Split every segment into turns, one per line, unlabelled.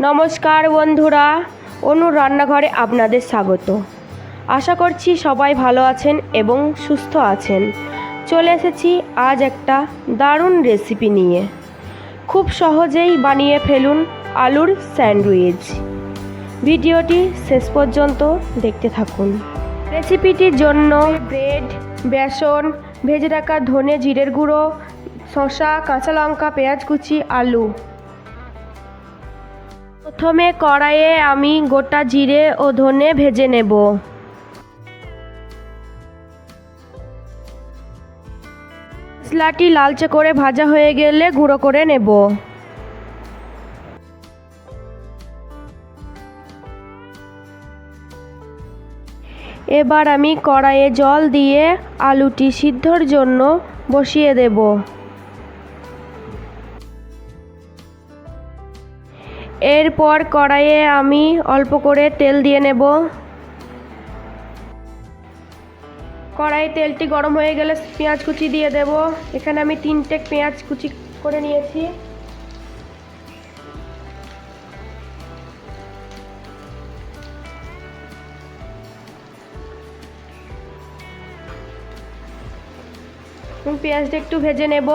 নমস্কার বন্ধুরা, অনুর রান্নাঘরে আপনাদের স্বাগত। আশা করছি সবাই ভালো আছেন এবং সুস্থ আছেন। চলে এসেছি আজ একটা দারুণ রেসিপি নিয়ে। খুব সহজেই বানিয়ে ফেলুন আলুর স্যান্ডউইচ। ভিডিওটি শেষ পর্যন্ত দেখতে থাকুন। রেসিপিটির জন্য ব্রেড, বেসন, ভেজে রাখা ধনে জিরের গুঁড়ো, শসা, কাঁচা লঙ্কা, পেঁয়াজ কুচি, আলু। প্রথমে কড়াইয়ে আমি গোটা জিরে ও ধনে ভেজে নেব। মশলাটি লালচে করে ভাজা হয়ে গেলে গুঁড়ো করে নেব। এবার আমি কড়াইয়ে জল দিয়ে আলুটি সিদ্ধর জন্য বসিয়ে দেব। এরপর কড়াইয়ে আমি অল্প করে তেল দিয়ে নেব। কড়াইয়ে তেলটি গরম হয়ে গেলে পেঁয়াজ কুচি দিয়ে দেব। এখানে আমি 3টে পেঁয়াজ কুচি করে নিয়েছি। পেঁয়াজটা একটু ভেজে নেব।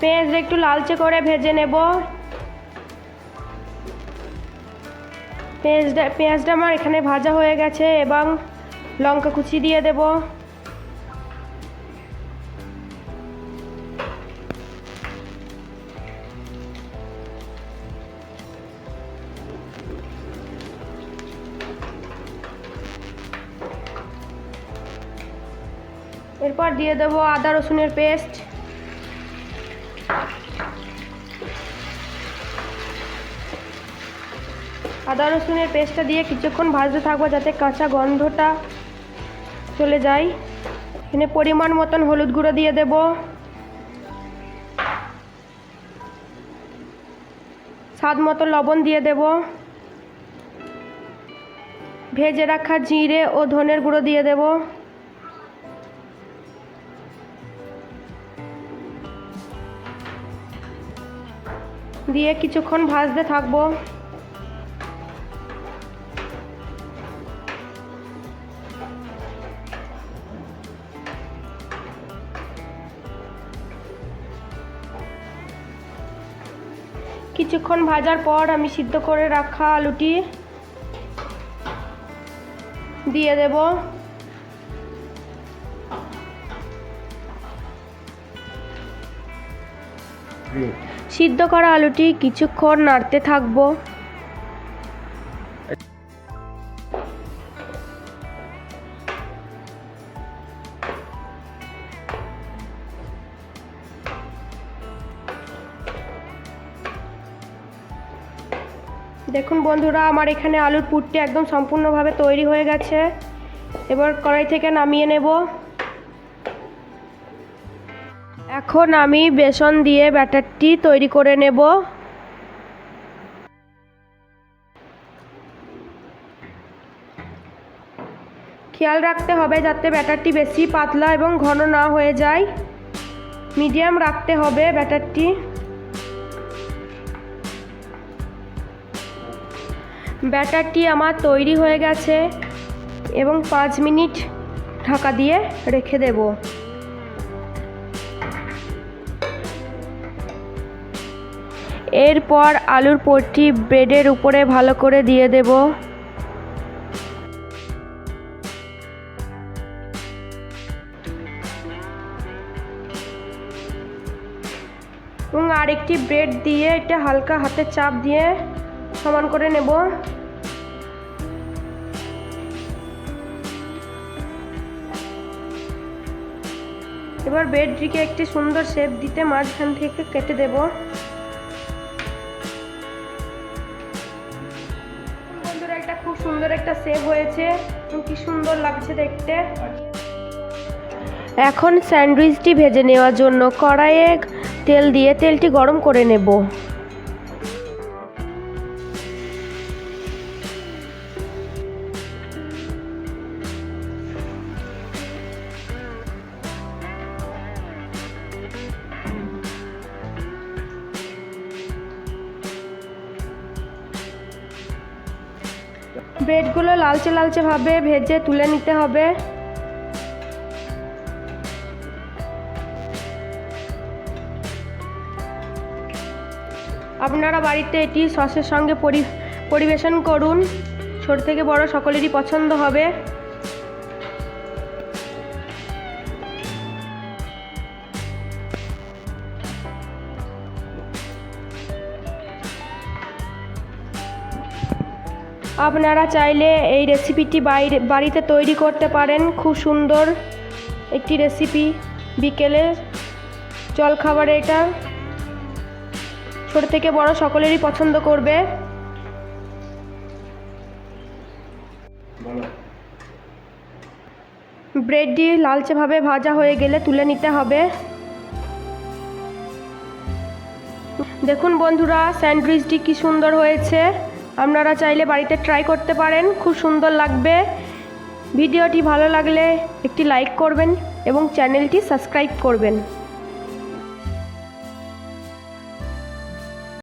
পেঁয়াজটা একটু লালচে করে ভেজে নেব। পেঁয়াজটা আমার এখানে ভাজা হয়ে গেছে এবং লঙ্কা কুচি দিয়ে দেব। এরপর দিয়ে দেব আদা রসুনের পেস্ট। আদা রসুনের পেস্টটা দিয়ে কিছুক্ষণ ভাজতে থাকবো যাতে কাঁচা গন্ধটা চলে যায়। এখানে পরিমাণ মতন হলুদ গুঁড়ো দিয়ে দেব। স্বাদ মতো লবণ দিয়ে দেব। ভেজে রাখা জিরে ও ধনের গুঁড়ো দিয়ে দেব। দিয়ে কিছুক্ষণ ভাজতে থাকবো। কিছুক্ষণ ভাজার পর আমি সিদ্ধ করে রাখা আলুটি দিয়ে দেব। সিদ্ধ করা আলুটি কিছুক্ষণ নাড়তে থাকবো। দেখুন বন্ধুরা, আমার এখানে আলুর পুরটি একদম সম্পূর্ণভাবে তৈরি হয়ে গেছে। এবার কড়াই থেকে নামিয়ে নেব। এখন আমি বেসন দিয়ে ব্যাটারটি তৈরি করে নেব। খেয়াল রাখতে হবে যাতে ব্যাটারটি বেশি পাতলা এবং ঘন না হয়ে যায়। মিডিয়াম রাখতে হবে ব্যাটারটি। ব্যাটারটি আমার তৈরি হয়ে গেছে এবং 5 মিনিট ঢাকা দিয়ে রেখে দেব। এরপর আলুর পুরটি ব্রেডের উপরে ভালো করে দিয়ে দেব। এবং আরেকটি ব্রেড দিয়ে এটা হালকা হাতে চাপ দিয়ে সমান করে নেব। এবার ব্রেডটিকে একটি সুন্দর শেপ দিতে মাঝখান থেকে কেটে দেব। বন্ধুরা, একটা খুব সুন্দর একটা শেপ হয়েছে, কি সুন্দর লাগছে দেখতে। এখন স্যান্ডউইচটি ভেজে নেওয়ার জন্য কড়াইয়ে তেল দিয়ে তেলটি গরম করে নেব। ব্রেডগুলো লালচে লালচেভাবে ভেজে তুলে নিতে হবে। আপনারা বাড়িতে এটি সসের সঙ্গে পরিবেশন করুন। ছোট থেকে বড় সকলেরই পছন্দ হবে। আপনারা চাইলে এই রেসিপিটি বাড়িতে তৈরি করতে পারেন। খুব সুন্দর একটি রেসিপি, বিকেলের জলখাবারে এটা ছোট থেকে বড় সকলেরই পছন্দ করবে। ব্রেডটি লালচেভাবে ভাজা হয়ে গেলে তুলে নিতে হবে। দেখুন বন্ধুরা, স্যান্ডউইচটি কি সুন্দর হয়েছে। আপনারা চাইলে বাড়িতে ট্রাই করতে পারেন, খুব সুন্দর লাগবে। ভিডিওটি ভালো লাগলে একটি লাইক করবেন এবং চ্যানেলটি সাবস্ক্রাইব করবেন।